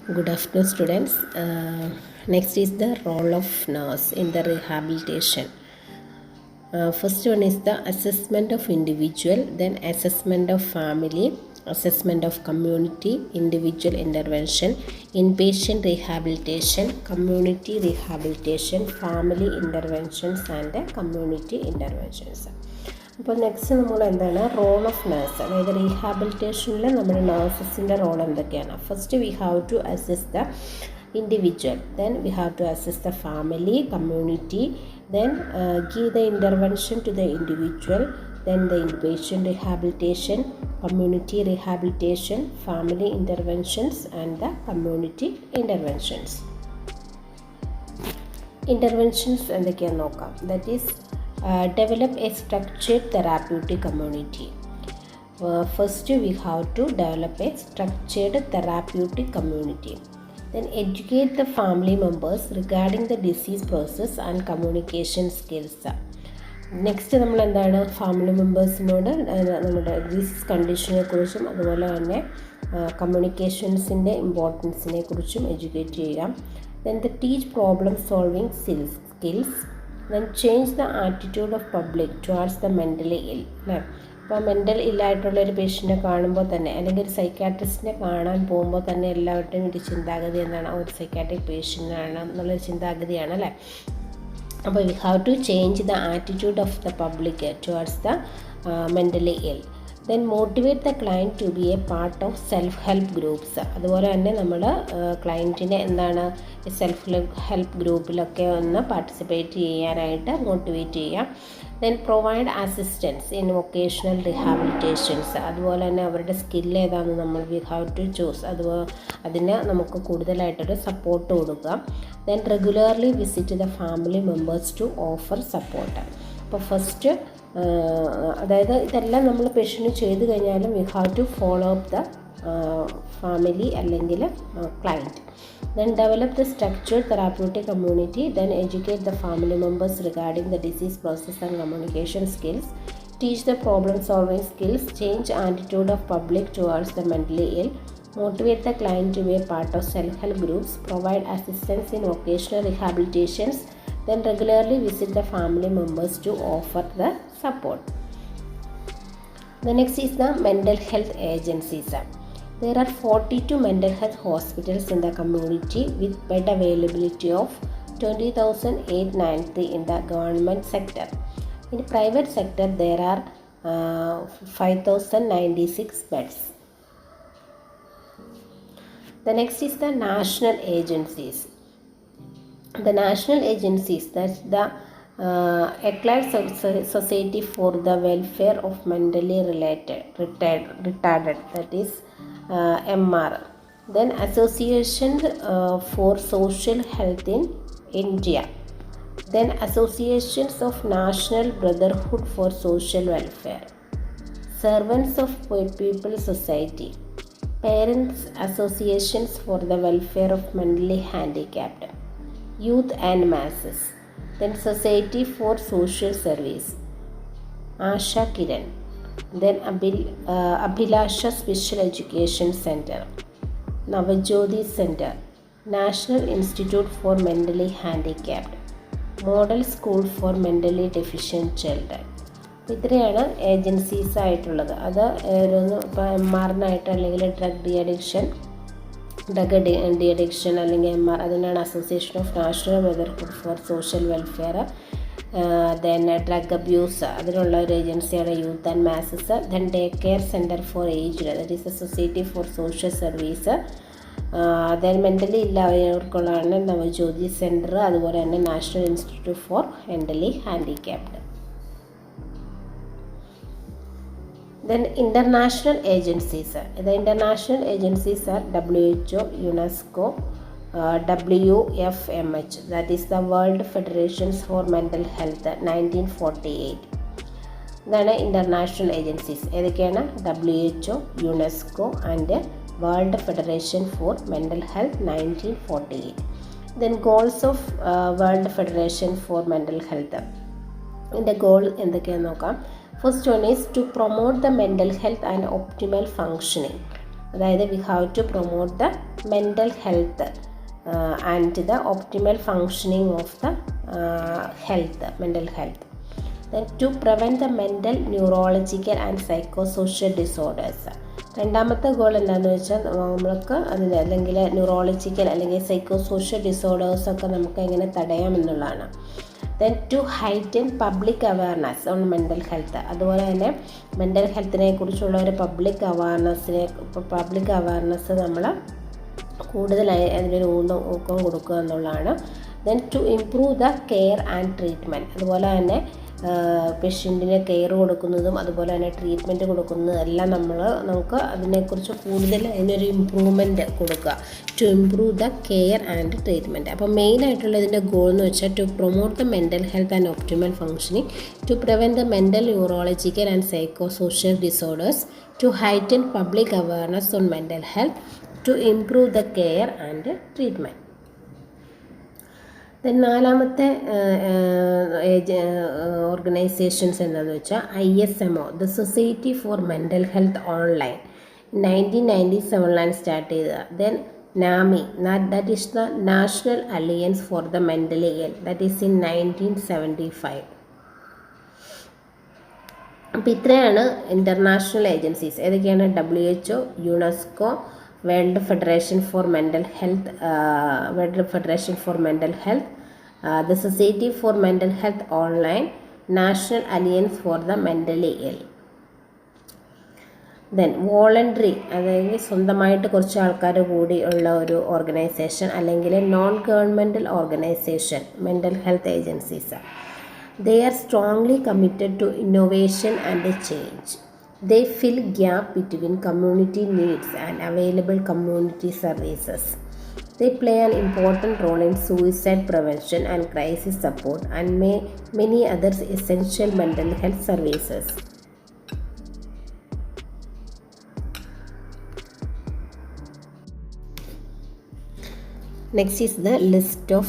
Good afternoon, students. Next is the role of nurse in the rehabilitation. First one is the assessment of individual, then assessment of family, assessment of community, individual intervention, inpatient rehabilitation, community rehabilitation, family interventions and community interventions. അപ്പോൾ next നമ്മൾ എന്താണ് role of nurse, അതായത് റീഹാബിലിറ്റേഷനിൽ നമ്മുടെ നേഴ്സസിൻ്റെ role എന്തൊക്കെയാണ്. First we have to assess the individual, then we have to assess the family, community, then give the intervention to the individual, then the inpatient rehabilitation, community rehabilitation, family interventions and the community interventions. ഇൻ്റർവെൻഷൻസ് എന്തൊക്കെയാണെന്ന് നോക്കാം. That is develop a structured therapeutic community. First we have to develop a structured therapeutic community. Then educate the family members regarding the disease process and communication skills. Next നമ്മൾ എന്താണ് family മെമ്പേഴ്സിനോട് നമ്മുടെ disease കണ്ടീഷനെ കുറിച്ചും അതുപോലെ തന്നെ കമ്മ്യൂണിക്കേഷൻസിൻ്റെ ഇമ്പോർട്ടൻസിനെ കുറിച്ചും educate ചെയ്യാം. Then the teach problem solving skills. then change the attitude of public towards the mentally ill. അല്ലേ, അപ്പോൾ മെൻ്റൽ ഇല്ലായിട്ടുള്ളൊരു പേഷ്യൻറ്റിനെ കാണുമ്പോൾ തന്നെ അല്ലെങ്കിൽ ഒരു സൈക്കാട്രിസ്റ്റിനെ കാണാൻ പോകുമ്പോൾ തന്നെ എല്ലാവരുടെയും ഒരു ചിന്താഗതി എന്താണ്, ഒരു സൈക്കാട്രിക് പേഷ്യൻ്റാണ് എന്നുള്ളൊരു ചിന്താഗതിയാണ് അല്ലേ. അപ്പോൾ we have to change the attitude of the public towards the mentally ill. Then motivate the client to be a part of self help groups. അതുപോലെ തന്നെ നമ്മൾ ക്ലയൻറ്റിനെ എന്താണ് സെൽഫ് ഹെൽപ്പ് ഗ്രൂപ്പിലൊക്കെ ഒന്ന് പാർട്ടിസിപ്പേറ്റ് ചെയ്യാനായിട്ട് മോട്ടിവേറ്റ് ചെയ്യാം. Then provide assistance in vocational rehabilitations. അതുപോലെ തന്നെ അവരുടെ സ്കില്ല് ഏതാണെന്ന് നമ്മൾ വി ഹാവ് ടു ചൂസ്. അതിന് നമുക്ക് കൂടുതലായിട്ടൊരു സപ്പോർട്ട് കൊടുക്കുക. Then regularly visit the family members to offer support. അപ്പോൾ ഫസ്റ്റ് അതായത് ഇതെല്ലാം നമ്മൾ പേഷ്യൻ്റ് ചെയ്ത് കഴിഞ്ഞാലും we have to follow up the family അല്ലെങ്കിൽ client. Then develop the structured therapeutic community. Then educate the family members regarding the disease process and communication skills. Teach the problem solving skills. Change attitude of public towards the mentally ill. Motivate the client to be a part of self-help groups. Provide assistance in vocational rehabilitations. Then regularly visit the family members to offer the support. The next is the mental health agencies. There are 42 mental health hospitals in the community with bed availability of 20,893 in the government sector. In the private sector there are 5,096 beds. The next is the national agencies. The national agencies, that's the Eclair Society for the Welfare of Mentally Retarded, that is MR. Then Association for Social Health in India. Then Associations of National Brotherhood for Social Welfare. Servants of People Society. Parents Associations for the Welfare of Mentally Handicapped. Youth and Masses. Then Society for Social Service. Asha Kiran. Then Abhilasha Special Education Center. Navajyoti Center. National Institute for Mentally Handicapped. Model School for Mentally Deficient Children. ഇത്രയാണ് agencies ആയിട്ടുള്ളത്. അത് ഇപ്പോൾ MR അല്ലെങ്കിൽ drug de addiction അല്ലെങ്കിൽ MR, അതിനാണ് association of national brotherhood for social welfare. Then drug abuse അതിനുള്ള ഒരു ഏജൻസിയാണ് youth and masses. Then day care centre for aged, that is a society for social service. Then mentally ഇല്ലാത്തവർക്കുള്ളതാണ് Navajyothi centre. അതുപോലെ തന്നെ national institute for mentally handicapped. Then international agencies. The international agencies are WHO, UNESCO, WFMH, that is the World Federations for Mental Health 1948. ഇതാണ് international agencies. ഏതൊക്കെയാണ്? WHO, UNESCO and world federation for mental health 1948. Then goals of world federation for mental health. ഇതിൻ്റെ goal എന്തൊക്കെയാണെന്ന് നോക്കാം. First one is to promote the mental health and optimal functioning. അതായത് we have to promote the mental health and the optimal functioning of the mental health. Then to prevent the mental, neurological and psychosocial disorders. രണ്ടാമത്തെ goal എന്താണെന്ന് വെച്ചാൽ നമ്മൾക്ക് അതിന് അല്ലെങ്കിൽ neurological അല്ലെങ്കിൽ psychosocial ഡിസോർഡേഴ്സൊക്കെ നമുക്ക് എങ്ങനെ തടയാമെന്നുള്ളതാണ്. Then to heighten public awareness on mental health. അതുപോലെ തന്നെ മെൻ്റൽ ഹെൽത്തിനെ കുറിച്ചുള്ള ഒരു പബ്ലിക് അവയർനെസ് നമ്മൾ കൂടുതലായി അതിനൊരു ഊക്കം കൊടുക്കുക എന്നുള്ളതാണ്. Then to improve the care and treatment. അതുപോലെ തന്നെ പേഷ്യൻറ്റിന് കെയർ കൊടുക്കുന്നതും അതുപോലെ തന്നെ ട്രീറ്റ്മെൻറ്റ് കൊടുക്കുന്നതും എല്ലാം നമുക്ക് അതിനെക്കുറിച്ച് കൂടുതൽ അതിനൊരു ഇമ്പ്രൂവ്മെൻറ്റ് കൊടുക്കുക. To improve the care and treatment. അപ്പോൾ മെയിനായിട്ടുള്ള ഇതിൻ്റെ ഗോൾ എന്ന് വെച്ചാൽ to promote the mental health and optimal functioning, to prevent the mental, neurological and psychosocial disorders, to heighten public awareness on mental health, to improve the care and treatment. Then നാലാമത്തെ organisations എന്താണെന്ന് വെച്ചാൽ ISMO, the society for mental health online, 1997 start ചെയ്തത്. Then NAMI, that is the national alliance for the mentally ഇൽ, that is in 1975. അപ്പോൾ ഇത്രയാണ് international agencies. ഏതൊക്കെയാണ്? WHO, UNESCO, world federation for mental health, the society for mental health online, national alliance for the mentally ill. Then voluntary, അതായത് സ്വന്തമായിട്ട് കുറച്ച് ആൾക്കാർ കൂടി ഉള്ള ഒരു ഓർഗനൈസേഷൻ അല്ലെങ്കിൽ non governmental organisation mental health agencies. They are strongly committed to innovation and change. They fill gap between community needs and available community services. They play an important role in suicide prevention and crisis support and many other essential mental health services. Next is the list of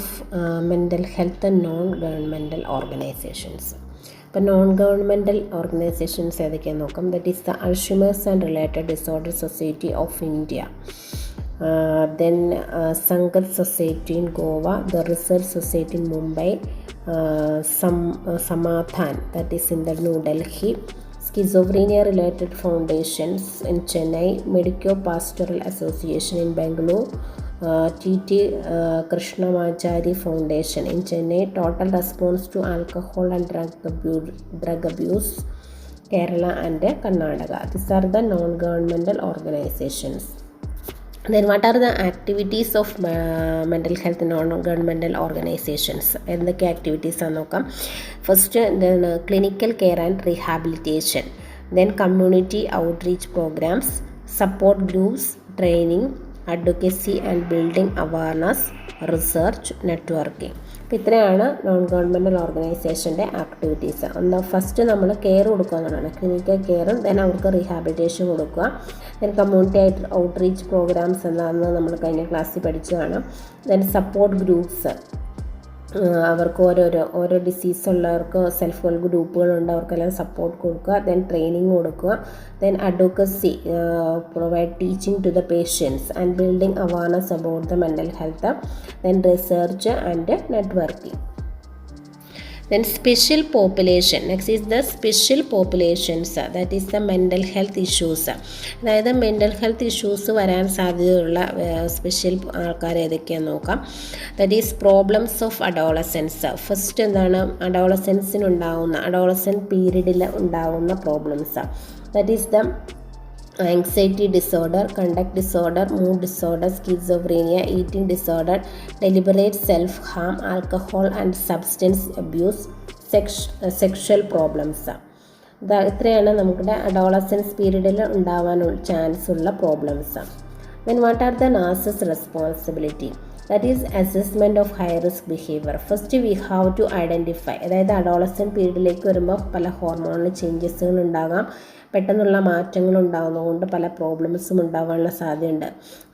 mental health and non-governmental organizations. ഇപ്പോൾ non governmental organisations ഏതൊക്കെയാണെന്ന് നോക്കാം. That is the Alzheimer's and related disorder society of India, then Sangath society in Goa, the research society in Mumbai, Samadhan that is in the New Delhi, schizophrenia related foundations in Chennai, medico pastoral association in Bangalore, TT Krishnamachari Foundation in Chennai, Total Response to Alcohol and Drug Abuse, Kerala and Karnataka. These are the non-governmental organizations. Then what are the activities of mental health non-governmental organizations? എന്തൊക്കെ activities ആണ് നോക്കാം. First clinical care and rehabilitation, then community outreach programs, support groups, training, advocacy and building awareness, research, networking. അപ്പോൾ ഇത്രയാണ് non governmental ഓർഗനൈസേഷൻ്റെ activities. First നമ്മൾ care കൊടുക്കുക എന്നുള്ളതാണ്, clinical കെയറും then അവർക്ക് rehabilitation കൊടുക്കുക. ദെൻ കമ്മ്യൂണിറ്റി ഔട്ട്റീച്ച് പ്രോഗ്രാംസ് എന്താണെന്ന് നമ്മൾ കഴിഞ്ഞ ക്ലാസ്സിൽ പഠിച്ചതാണ്. ദെൻ സപ്പോർട്ട് ഗ്രൂപ്പ്സ്, അവർക്ക് ഓരോ ഡിസീസ് ഉള്ളവർക്ക് സെൽഫ് ഹെൽപ്പ് ഗ്രൂപ്പുകളുണ്ട്, അവർക്കെല്ലാം സപ്പോർട്ട് കൊടുക്കുക. ദെൻ ട്രെയിനിങ് കൊടുക്കുക. Then advocacy, provide teaching to the patients and building awareness about the mental health. Then research and networking. Then special population, next is the special populations, that is the mental health issues. അതായത് mental health issues വരാൻ സാധ്യതയുള്ള special ആൾക്കാർ ഏതൊക്കെയാണെന്ന് നോക്കാം. That is problems of adolescence. First എന്താണ്? Adolescent പീരീഡിൽ ഉണ്ടാകുന്ന problems. That is the anxiety disorder, conduct disorder, mood disorder, schizophrenia, eating disorder, deliberate self-harm, alcohol and substance abuse, sexual problems. ഇത്രയാണ് നമ്മുടെ അഡോളസൻസ് പീരീഡിൽ ഉണ്ടാവാനുള്ള ചാൻസ് ഉള്ള problems. Then what are the nurses' responsibility? That is assessment of high risk behavior. First we have to identify, അതായത് adolescent പീരീഡിലേക്ക് വരുമ്പോൾ പല hormonal ചേഞ്ചസുകൾ ഉണ്ടാകാം, പെട്ടെന്നുള്ള മാറ്റങ്ങൾ ഉണ്ടാകുന്നതുകൊണ്ട് പല പ്രോബ്ലംസും ഉണ്ടാകാനുള്ള സാധ്യതയുണ്ട്.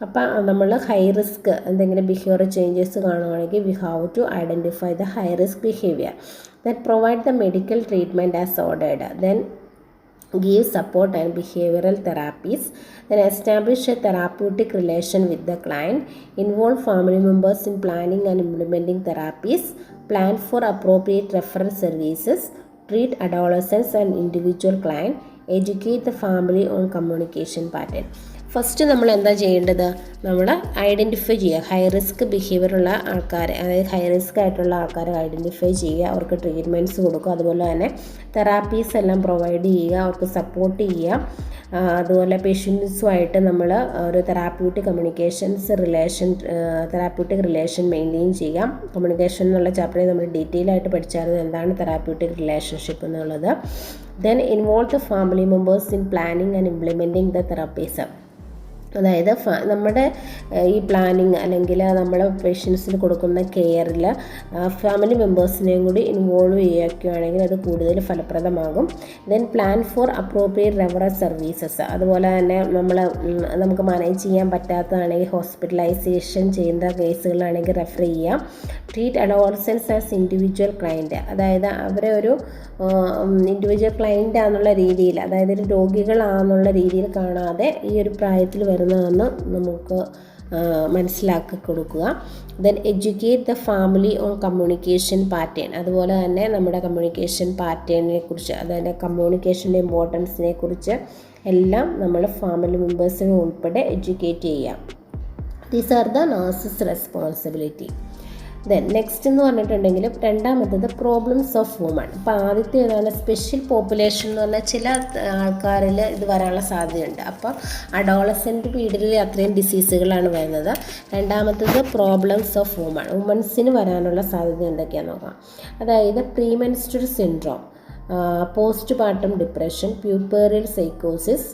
അപ്പം നമ്മൾ ഹൈ റിസ്ക് എന്തെങ്കിലും ബിഹേവിയർ ചേഞ്ചസ് കാണുകയാണെങ്കിൽ we have to identify the high risk behaviour. Then provide the medical treatment as ordered. Then give support and behavioral therapies, then establish a therapeutic relation with the client, involve family members in planning and implementing therapies, plan for appropriate referral services, treat adolescents and individual client, educate the family on communication pattern. First നമ്മൾ എന്താ ചെയ്യേണ്ടത്, നമ്മൾ identify ചെയ്യുക high risk behaviour ഉള്ള ആൾക്കാരെ, അതായത് high risk ആയിട്ടുള്ള ആൾക്കാരെ ഐഡൻറ്റിഫൈ ചെയ്യുക, അവർക്ക് ട്രീറ്റ്മെൻറ്റ്സ് കൊടുക്കുക, അതുപോലെ തന്നെ തെറാപ്പീസ് എല്ലാം പ്രൊവൈഡ് ചെയ്യുക, അവർക്ക് സപ്പോർട്ട് ചെയ്യുക. അതുപോലെ പേഷ്യൻസുമായിട്ട് നമ്മൾ ഒരു തെറാപ്യൂട്ടിക് റിലേഷൻ മെയിൻറ്റെയിൻ ചെയ്യുക. കമ്മ്യൂണിക്കേഷൻ എന്നുള്ള ചാപ്റ്ററിൽ നമ്മൾ ഡീറ്റെയിൽ ആയിട്ട് പഠിച്ചായിരുന്നു എന്താണ് തെറാപ്യൂട്ടിക് റിലേഷൻഷിപ്പ് എന്നുള്ളത്. Then involve the family members in planning and implementing the therapies. അതായത് നമ്മുടെ ഈ പ്ലാനിങ് അല്ലെങ്കിൽ നമ്മൾ പേഷ്യൻസിന് കൊടുക്കുന്ന കെയറിൽ ഫാമിലി മെമ്പേഴ്സിനെയും കൂടി ഇൻവോൾവ് ചെയ്യുകയാണെങ്കിൽ അത് കൂടുതൽ ഫലപ്രദമാകും. Then plan for appropriate referral services. അതുപോലെ തന്നെ നമുക്ക് മാനേജ് ചെയ്യാൻ പറ്റാത്തതാണെങ്കിൽ ഹോസ്പിറ്റലൈസേഷൻ ചെയ്യുന്ന കേസുകളാണെങ്കിൽ റെഫർ ചെയ്യാം. Treat adolescents as individual client. അതായത് അവരെ ഒരു ഇൻഡിവിജ്വൽ ക്ലയൻ്റ് ആണെന്നുള്ള രീതിയിൽ, അതായത് ഒരു രോഗികളാണെന്നുള്ള രീതിയിൽ കാണാതെ ഈ ഒരു പ്രായത്തിൽ വരുന്നതെന്ന് നമുക്ക് മനസ്സിലാക്കി കൊടുക്കുക. Then educate the family on communication pattern. അതുപോലെ തന്നെ നമ്മുടെ കമ്മ്യൂണിക്കേഷൻ പാറ്റേണിനെ കുറിച്ച്, അതായത് കമ്മ്യൂണിക്കേഷൻ്റെ ഇമ്പോർട്ടൻസിനെ കുറിച്ച് എല്ലാം നമ്മൾ ഫാമിലി മെമ്പേഴ്സിനെ ഉൾപ്പെടെ എഡ്യൂക്കേറ്റ് ചെയ്യുക. These are the nurses responsibility. Then next എന്ന് പറഞ്ഞിട്ടുണ്ടെങ്കിൽ രണ്ടാമത്തത് പ്രോബ്ലംസ് ഓഫ് വുമൺ. അപ്പോൾ ആദ്യത്തെ ഏതാണ് സ്പെഷ്യൽ പോപ്പുലേഷൻ എന്ന് പറഞ്ഞാൽ ചില ആൾക്കാരിൽ ഇത് വരാനുള്ള സാധ്യതയുണ്ട്. അപ്പോൾ അഡോളസെൻ്റ് പീരീഡിൽ അത്രയും ഡിസീസുകളാണ് വരുന്നത്. രണ്ടാമത്തത് പ്രോബ്ലംസ് ഓഫ് വുമൺസിന് വരാനുള്ള സാധ്യത എന്തൊക്കെയാണെന്ന് നോക്കാം. അതായത് premenstrual syndrome, post partum depression, puerperal സൈക്കോസിസ്,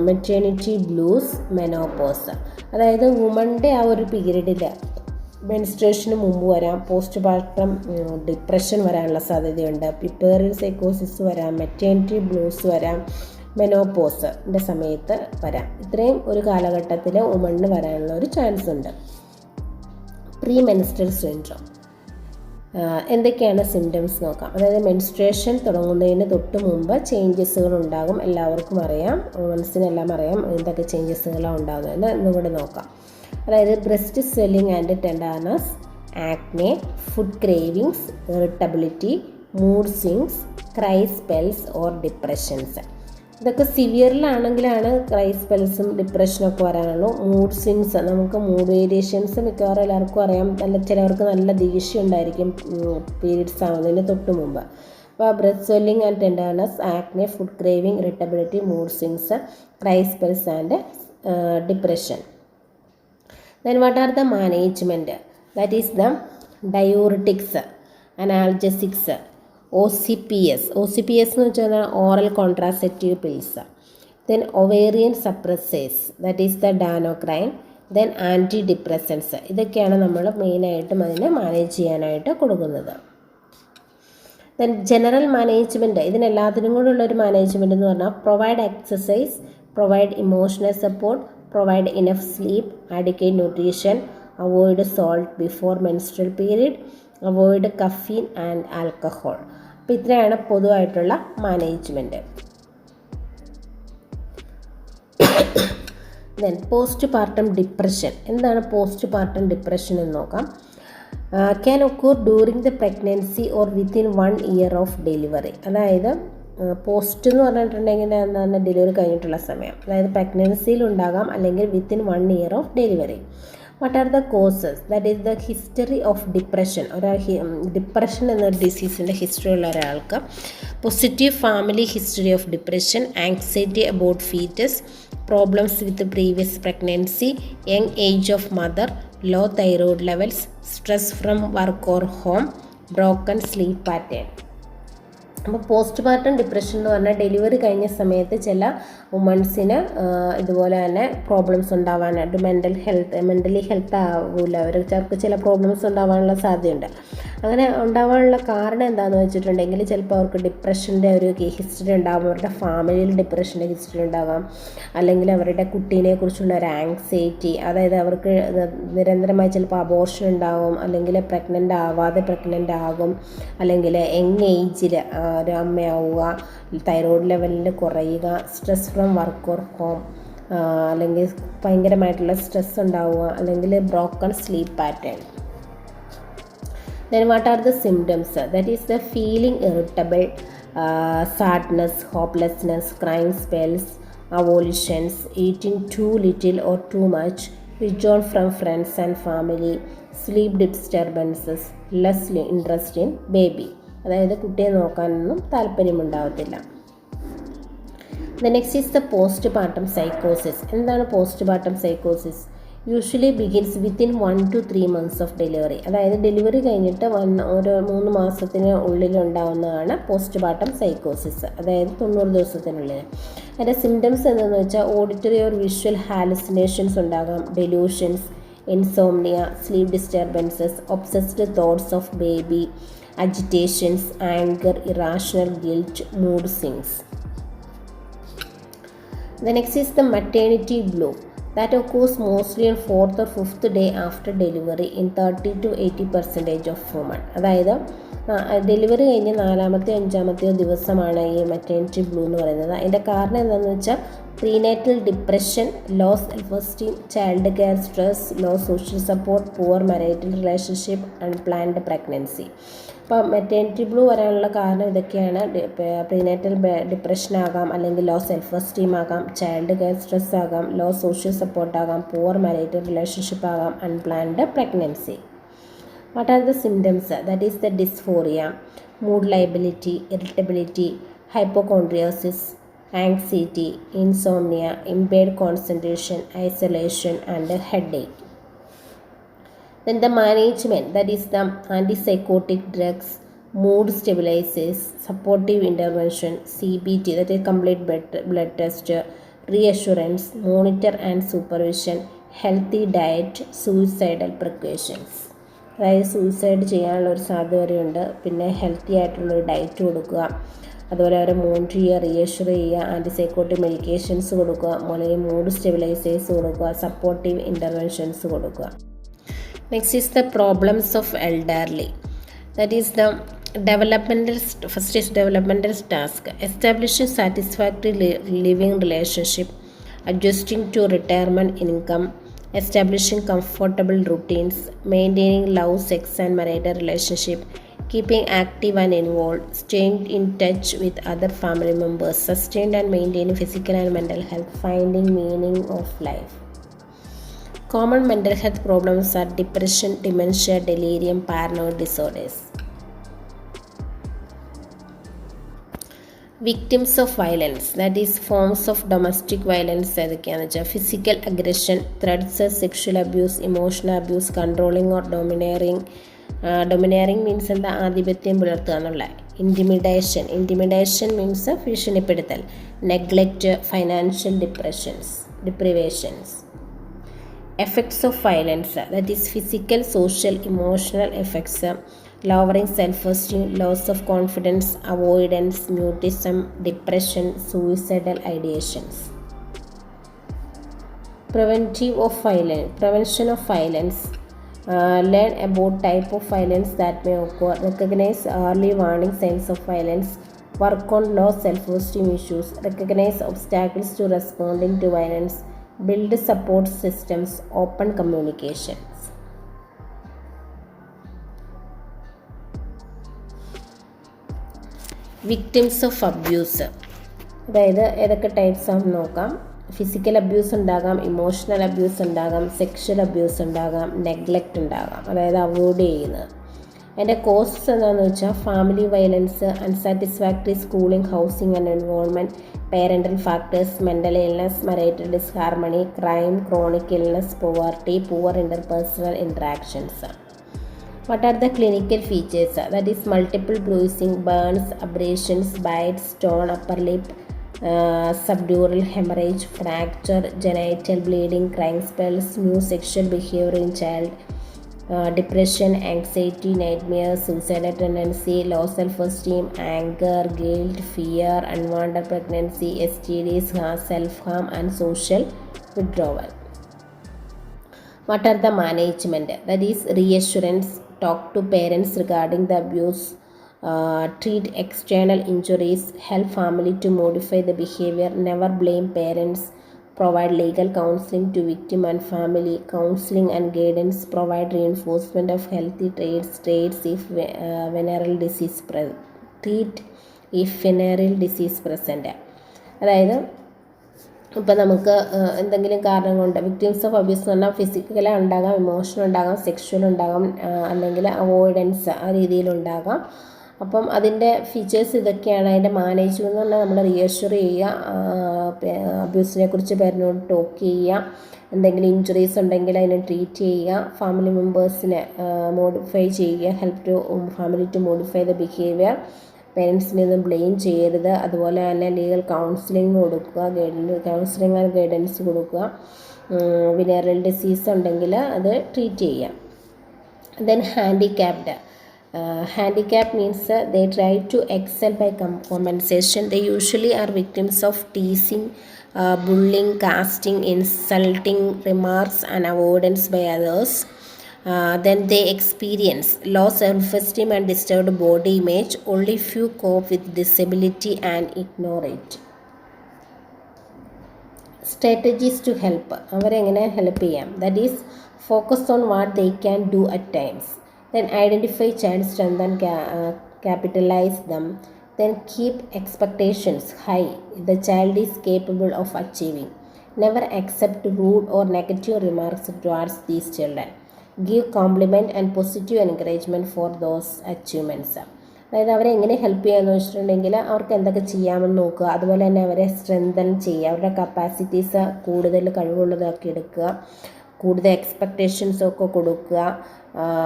മെറ്റേണിറ്റി ബ്ലൂസ്, മെനോപോസ്. അതായത് വുമണിൻ്റെ ആ ഒരു പീരീഡിൽ മെൻസ്ട്രേഷന് മുമ്പ് വരാം, പോസ്റ്റ് പാർട്ടം ഡിപ്രഷൻ വരാനുള്ള സാധ്യതയുണ്ട്, പ്യൂപ്പേറിയൽ സൈക്കോസിസ് വരാം, മെറ്റേണിറ്റി ബ്ലൂസ് വരാം, മെനോപോസിൻ്റെ സമയത്ത് വരാം. ഇത്രയും ഒരു കാലഘട്ടത്തിൽ വുമണിന് വരാനുള്ള ഒരു ചാൻസ് ഉണ്ട്. പ്രീ മെൻസ്ട്രൽ സിൻഡ്രോം എന്തൊക്കെയാണ് സിംറ്റംസ് നോക്കാം. അതായത് മെൻസ്ട്രേഷൻ തുടങ്ങുന്നതിന് തൊട്ട് മുമ്പ് ചേഞ്ചസുകൾ ഉണ്ടാകും. എല്ലാവർക്കും അറിയാം, വുമൺസിനെല്ലാം അറിയാം എന്തൊക്കെ ചേഞ്ചസുകളാണ് ഉണ്ടാകുന്നതെന്ന് ഇന്നുകൂടെ നോക്കാം. അതായത് breast swelling and tenderness, acne, food cravings, irritability, mood swings, cry spells or depressions. ഇതൊക്കെ സിവിയറിലാണെങ്കിലാണ് ക്രൈ സ്പെൽസും ഡിപ്രഷനൊക്കെ വരാനുള്ളൂ. മൂഡ് സ്വിങ്സ്, നമുക്ക് മൂഡ് വേരിയേഷൻസ് മിക്കവാറും എല്ലാവർക്കും അറിയാം. ചിലവർക്ക് നല്ല ദേഷ്യം ഉണ്ടായിരിക്കും പീരീഡ്സ് ആവുന്നതിന് തൊട്ട് മുമ്പ്. അപ്പോൾ breast swelling and tenderness, acne, food craving, irritability, mood swings, cry spells and depression. Then what are the management? That is the diuretics, analgesics, OCPS. OCPS എന്ന് വെച്ചാൽ oral contraceptive pills. Then ovarian suppressors, that is the ഡാനോക്രൈൻ. Then antidepressants. ഇതൊക്കെയാണ് നമ്മൾ മെയിനായിട്ടും അതിനെ manage ചെയ്യാനായിട്ട് കൊടുക്കുന്നത്. Then general management, ഇതിനെല്ലാത്തിനും കൂടെ ഉള്ളൊരു മാനേജ്മെൻറ്റ് എന്ന് പറഞ്ഞാൽ provide exercise, provide emotional support, provide enough sleep, adequate nutrition, avoid salt before menstrual period, avoid caffeine and alcohol. അപ്പോൾ ഇത്രയാണ് പൊതുവായിട്ടുള്ള management. Then post partum depression. എന്താണ് പോസ്റ്റ് പാർട്ടം ഡിപ്രഷൻ എന്ന് നോക്കാം. Can occur during the pregnancy or within 1 year of delivery. അതായത് post എന്ന് പറഞ്ഞിട്ടുണ്ടെങ്കിൽ എന്താണ് ഡെലിവറി കഴിഞ്ഞിട്ടുള്ള സമയം, അതായത് പ്രഗ്നൻസിയിലുണ്ടാകാം അല്ലെങ്കിൽ within 1 year of delivery. What are the causes? That is the history of depression. Depression എന്നൊരു ഡിസീസിൻ്റെ ഹിസ്റ്ററി ഉള്ള ഒരാൾക്ക് positive family history of depression, anxiety about foetus, problems with previous pregnancy, young age of mother, low thyroid levels, stress from work or home, broken sleep pattern. അപ്പോൾ post partum depression എന്ന് പറഞ്ഞാൽ delivery കഴിഞ്ഞ സമയത്ത് ചില വുമൺസിന് ഇതുപോലെ തന്നെ problems ഉണ്ടാവാനായിട്ട് mentally health ആവില്ല, അവർക്ക് ചില പ്രോബ്ലംസ് ഉണ്ടാവാനുള്ള സാധ്യതയുണ്ട്. അങ്ങനെ ഉണ്ടാവാനുള്ള കാരണം എന്താണെന്ന് വെച്ചിട്ടുണ്ടെങ്കിൽ ചിലപ്പോൾ അവർക്ക് ഡിപ്രഷൻ്റെ ഒരു ഹിസ്റ്ററി ഉണ്ടാകും, അവരുടെ ഫാമിലിയിൽ ഡിപ്രഷൻ്റെ ഹിസ്റ്ററി ഉണ്ടാകാം, അല്ലെങ്കിൽ അവരുടെ കുട്ടീനെ കുറിച്ചുള്ള ഒരു ആങ്സൈറ്റി, അതായത് അവർക്ക് നിരന്തരമായി ചിലപ്പോൾ അബോർഷൻ ഉണ്ടാകും, അല്ലെങ്കിൽ പ്രഗ്നൻ്റ് ആവാതെ പ്രഗ്നൻ്റ് ആകും, അല്ലെങ്കിൽ യങ് ഏജിൽ ഒരു അമ്മയാവുക, തൈറോയ്ഡ് ലെവലിൽ കുറയുക, stress from work or home, അല്ലെങ്കിൽ ഭയങ്കരമായിട്ടുള്ള സ്ട്രെസ് ഉണ്ടാവുക, അല്ലെങ്കിൽ broken sleep pattern. Then what are the symptoms? That is the feeling irritable, sadness, hopelessness, crying spells, avolitions, eating too little or too much, withdrawn from friends and family, sleep disturbances, less interest in baby. അതായത് കുട്ടിയെ നോക്കാനൊന്നും താല്പര്യമുണ്ടാവത്തില്ല. The next is the postpartum psychosis. എന്താണ് postpartum psychosis? Usually begins within 1 to 3 months of delivery. അതായത് delivery കഴിഞ്ഞിട്ട് ഒരു 3 മാസത്തിന് ഉള്ളിലുണ്ടാവുന്നതാണ് postpartum സൈക്കോസിസ്, അതായത് 90 ദിവസത്തിനുള്ളിൽ. അതിൻ്റെ സിംറ്റംസ് എന്തെന്ന് വെച്ചാൽ ഓഡിറ്ററി ഓർ വിഷ്വൽ ഹാലുസിനേഷൻസ് ഉണ്ടാകാം, delusions, insomnia, sleep disturbances, obsessed thoughts of baby, agitations, anger, irrational guilt, mood swings. The next is the maternity blue. That occurs mostly on 4th or 5th day after delivery in 30 to 80% of women. അതായത് delivery കഴിഞ്ഞ് 4-മത്തെയോ 5-മത്തെയോ ദിവസമാണ് ഈ maternity blue എന്ന് പറയുന്നത്. അതിൻ്റെ കാരണം എന്താണെന്ന് വെച്ചാൽ prenatal depression, low self esteem, child care stress, low social support, poor marital relationship, unplanned pregnancy. അപ്പോൾ മെറ്റേണിറ്റി ബ്ലൂ വരാനുള്ള കാരണം ഇതൊക്കെയാണ്. പ്രീനേറ്റൽ ഡിപ്രഷൻ ആകാം, അല്ലെങ്കിൽ ലോ സെൽഫ് എസ്റ്റീം ആകാം, ചൈൽഡ് കെയർ സ്ട്രെസ് ആകാം, ലോ സോഷ്യൽ സപ്പോർട്ട് ആകാം, പുവർ മാരിറ്റൽ റിലേഷൻഷിപ്പ് ആകാം, unplanned pregnancy. What are the symptoms? That is the dysphoria, mood lability, irritability, hypochondriasis, anxiety, insomnia, impaired concentration, isolation, and headache. Then the management, that is the antipsychotic drugs, mood stabilizers, supportive intervention, CBT, that is complete blood test, reassurance, monitor and supervision, healthy diet, suicidal precautions. അതായത് suicide ചെയ്യാനുള്ള ഒരു സാധ്യത വരെയുണ്ട്. പിന്നെ healthy ആയിട്ടുള്ളൊരു diet കൊടുക്കുക, അതുപോലെ അവരെ മോണിറ്റർ ചെയ്യുക, റിയഷർ ചെയ്യുക, ആൻറ്റിസൈക്കോട്ടിക് മെഡിക്കേഷൻസ് കൊടുക്കുക, അല്ലെങ്കിൽ മൂഡ് സ്റ്റെബിലൈസേഴ്സ് കൊടുക്കുക, സപ്പോർട്ടീവ് ഇൻ്റർവെൻഷൻസ് കൊടുക്കുക. Next is the problems of elderly. That is the first is developmental task, establishing satisfactory living relationship, adjusting to retirement income, establishing comfortable routines, maintaining love, sex and marital relationship, keeping active and involved, staying in touch with other family members, sustained and maintaining physical and mental health, finding meaning of life. Common mental health problems are depression, dementia, delirium, paranoid disorders. Victims of violence, that is forms of domestic violence ഏതൊക്കെയാണെന്ന് വെച്ചാൽ physical aggression, threats, sexual abuse, emotional abuse, controlling or domineering means എന്താ, ആധിപത്യം പുലർത്തുക എന്നുള്ള. Intimidation means ഭീഷണിപ്പെടുത്തൽ. Neglect, financial deprivations. Effects of violence, that is physical, social, emotional effects, lowering self-esteem, loss of confidence, avoidance, mutism, depression, suicidal ideations. Prevention of violence. Learn about type of violence that may occur, recognize early warning signs of violence, work on low self-esteem issues, recognize obstacles to responding to violence, build support systems, open communications. Victims of abuse, അതായത് ഏതൊക്കെ types ആണെന്ന് നോക്കാം. Physical abuse ഉണ്ടാകാം, emotional abuse ഉണ്ടാകാം, sexual abuse ഉണ്ടാകാം, neglect ഉണ്ടാകാം, അതായത് avoid ചെയ്യുന്നത്. അതിൻ്റെ കോസസ് എന്താണെന്ന് വെച്ചാൽ family violence, unsatisfactory schooling, housing and environment, parental factors, mental illness, marital disharmony, crime, chronic illness, poverty, poor interpersonal interactions. What are the clinical features? That is multiple bruising, burns, abrasions, bites, torn upper lip, subdural hemorrhage, fracture, genital bleeding, crying spells, new sexual behavior in child, depression, anxiety, nightmares, suicidal tendency, low self-esteem, anger, guilt, fear, unwanted pregnancy, STDs, self-harm and social withdrawal. What are the management? That is reassurance, talk to parents regarding the abuse, treat external injuries, help family to modify the behavior, never blame parents, provide legal counseling to victim and family, counseling and guidance, provide reinforcement of healthy traits if venereal disease treat if venereal disease present. അതായത് ഇപ്പം നമുക്ക് എന്തെങ്കിലും കാരണം കൊണ്ട് victims of abuse എന്ന് പറഞ്ഞാൽ physically ഉണ്ടാകാം, emotional ഉണ്ടാകാം, സെക്ഷൽ ഉണ്ടാകാം, അല്ലെങ്കിൽ അവോയ്ഡൻസ് ആ രീതിയിലുണ്ടാകാം. അപ്പം അതിൻ്റെ ഫീച്ചേഴ്സ് ഇതൊക്കെയാണ്. അതിൻ്റെ മാനേജ്മെൻറ്റ് എന്ന് പറഞ്ഞാൽ നമ്മൾ റിയഷ്യൂർ ചെയ്യുക, അബ്യൂസിനെ കുറിച്ച് പേരൻറ്റിനോട് ടോക്ക് ചെയ്യുക, എന്തെങ്കിലും ഇഞ്ചുറീസ് ഉണ്ടെങ്കിൽ അതിനെ ട്രീറ്റ് ചെയ്യുക, ഫാമിലി മെമ്പേഴ്സിനെ മോഡിഫൈ ചെയ്യുക, help to family to modify the behaviour, പേരൻസിനെ ഒന്നും ബ്ലെയിം ചെയ്യരുത്, അതുപോലെ തന്നെ ലീഗൽ കൗൺസിലിംഗ് കൊടുക്കുക, കൗൺസിലിംഗ് ആൻഡ് ഗൈഡൻസ് കൊടുക്കുക, വിനറൽ ഡിസീസ് ഉണ്ടെങ്കിൽ അത് ട്രീറ്റ് ചെയ്യാം. Then handicapped. Handicap means they try to excel by compensation. They usually are victims of teasing, bullying, casting, insulting remarks and avoidance by others. Then they experience low self-esteem and disturbed body image. Only few cope with disability and ignore it. Strategies to help. അവരെങ്ങനെ help ചെയ്യാം? That is, focus on what they can do at times. Then identify child strength and capitalize them. Then keep expectations high the child is capable of achieving. Never accept rude or negative remarks towards these children. Give compliment and positive encouragement for those achievements. അതായത് അവരെ എങ്ങനെ help ചെയ്യാമെന്ന് വെച്ചിട്ടുണ്ടെങ്കിൽ അവർക്ക് എന്തൊക്കെ ചെയ്യാമെന്ന് നോക്കുക, അതുപോലെ തന്നെ അവരെ സ്ട്രെങ്തൻ ചെയ്യുക, അവരുടെ കപ്പാസിറ്റീസ് കൂടുതൽ കഴിവുള്ളതാക്കി എടുക്കുക, കൂടുതൽ എക്സ്പെക്റ്റേഷൻസൊക്കെ കൊടുക്കുക.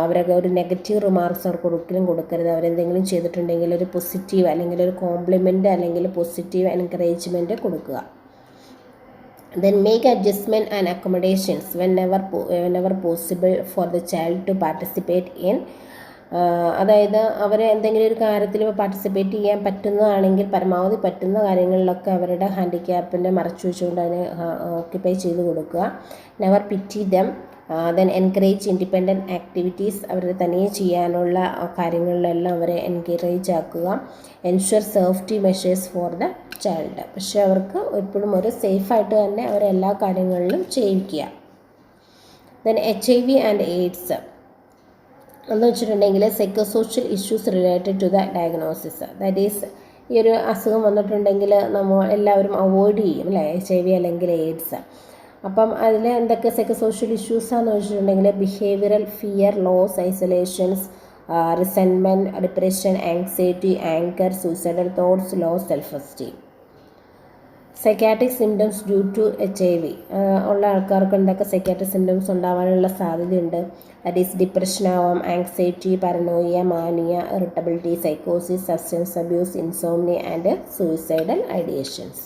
അവരൊക്കെ ഒരു നെഗറ്റീവ് റിമാർക്സ് അവർക്ക് ഒരിക്കലും കൊടുക്കരുത്. അവരെന്തെങ്കിലും ചെയ്തിട്ടുണ്ടെങ്കിൽ ഒരു പോസിറ്റീവ് അല്ലെങ്കിൽ ഒരു കോംപ്ലിമെൻറ്റ് അല്ലെങ്കിൽ പോസിറ്റീവ് എൻകറേജ്മെൻറ്റ് കൊടുക്കുക. Then make adjustment and accommodations whenever possible for the child to participate in. അതായത് അവരെ എന്തെങ്കിലും ഒരു കാര്യത്തിൽ പാർട്ടിസിപ്പേറ്റ് ചെയ്യാൻ പറ്റുന്നതാണെങ്കിൽ പരമാവധി പറ്റുന്ന കാര്യങ്ങളിലൊക്കെ അവരുടെ ഹാൻഡിക്യാപ്പിനെ മറച്ചു വെച്ചുകൊണ്ട് അതിനെ ഓക്യുപ്പൈ ചെയ്ത് കൊടുക്കുക. Never pity them. Then encourage independent activities. അവർ തനിയെ ചെയ്യാനുള്ള കാര്യങ്ങളിലെല്ലാം അവരെ എൻകറേജ് ആക്കുക. Ensure safety measures for the child. പക്ഷേ അവർക്ക് എപ്പോഴും ഒരു സേഫായിട്ട് തന്നെ അവരെല്ലാ കാര്യങ്ങളിലും ചെയ്യിക്കുക. ദെൻ HIV ആൻഡ് AIDS എന്ന് വെച്ചിട്ടുണ്ടെങ്കിൽ psychosocial issues related to the diagnosis. That is, ഈ ഒരു അസുഖം വന്നിട്ടുണ്ടെങ്കിൽ നമ്മൾ എല്ലാവരും അവോയ്ഡ് ചെയ്യും അല്ലേ, HIV അല്ലെങ്കിൽ AIDS. അപ്പം അതിൽ എന്തൊക്കെ സൈക്കോസോഷ്യൽ ഇഷ്യൂസാണെന്ന് വെച്ചിട്ടുണ്ടെങ്കിൽ behavioural fear, loss, isolations, resentment, depression, anxiety, anger, suicidal thoughts, low self esteem. Psychiatric symptoms due to HIV ഉള്ള ആൾക്കാർക്ക് എന്തൊക്കെ സൈക്കാട്രിക് സിംറ്റംസ് ഉണ്ടാവാനുള്ള സാധ്യതയുണ്ട്? ദാറ്റ് ഈസ് ഡിപ്രഷൻ ആവാം, ആങ്സൈറ്റി, പാരനോയിയ, മാനിയ, ഇറിറ്റബിലിറ്റി, സൈക്കോസിസ്, substance abuse, insomnia and suicidal ideations.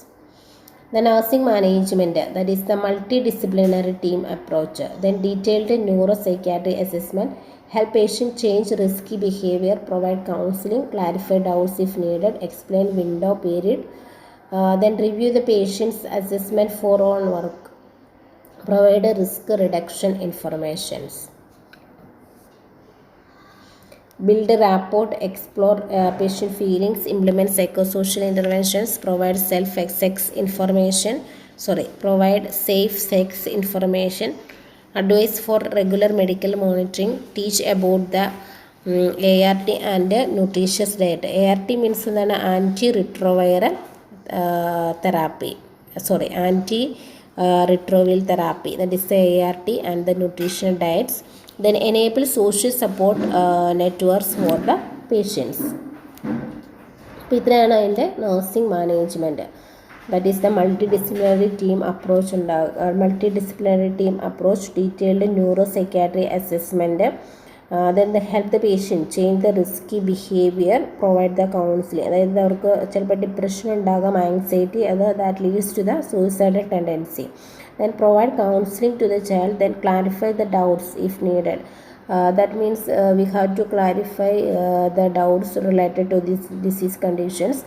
The nursing management, that is the multidisciplinary team approach. Then detailed neuropsychiatric assessment, help patient change risky behavior, provide counseling, clarify doubts if needed, explain window period. Then review the patient's assessment for on work, provide a risk reduction informations. Build a rapport, explore patient feelings, implement psychosocial interventions, provide provide safe sex information, advice for regular medical monitoring, teach about the ART and nutritious diet. ART means anti-retroviral therapy. Anti-retroviral therapy. That is the ART and the nutritional diets. Then enable social support networks for the patients. അപ്പോൾ ഇത്രയാണ് അതിൻ്റെ nursing management. That is the multidisciplinary team approach ഉണ്ടാകുക. Multidisciplinary team approach, detailed neuro psychiatry assessment, then the help the patient change the risky behavior, provide the counseling. അതായത് അവർക്ക് ചിലപ്പോൾ depression ഉണ്ടാകാം, anxiety, that leads to the suicidal tendency. Then provide counseling to the child, then clarify the doubts if needed. That means we have to clarify the doubts related to these disease conditions.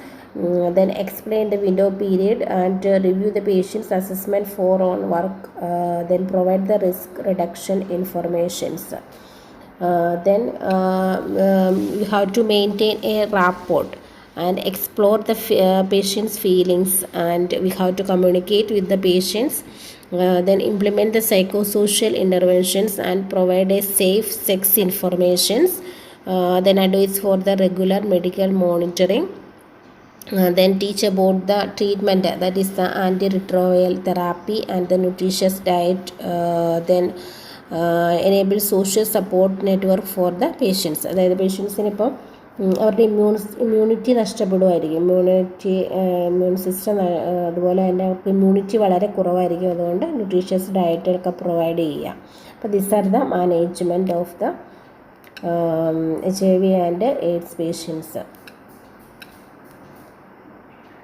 Then explain the window period and review the patient's assessment for on work. Then provide the risk reduction informations. Then you have to maintain a rapport and explore the patient's feelings, and we have to communicate with the patients. Then implement the psychosocial interventions and provide a safe sex informations. Then advice for the regular medical monitoring. Then teach about the treatment, that is the antiretroviral therapy and the nutritious diet. Then enable social support network for the patients. അതായത് പേഷ്യൻസിന് ഇപ്പോൾ അവരുടെ immunity നഷ്ടപ്പെടുമായിരിക്കും, immune system, അതുപോലെ തന്നെ അവർക്ക് immunity വളരെ കുറവായിരിക്കും. അതുകൊണ്ട് ന്യൂട്രീഷ്യസ് ഡയറ്റൊക്കെ പ്രൊവൈഡ് ചെയ്യുക. അപ്പോൾ this are the management of the HIV and AIDS patients.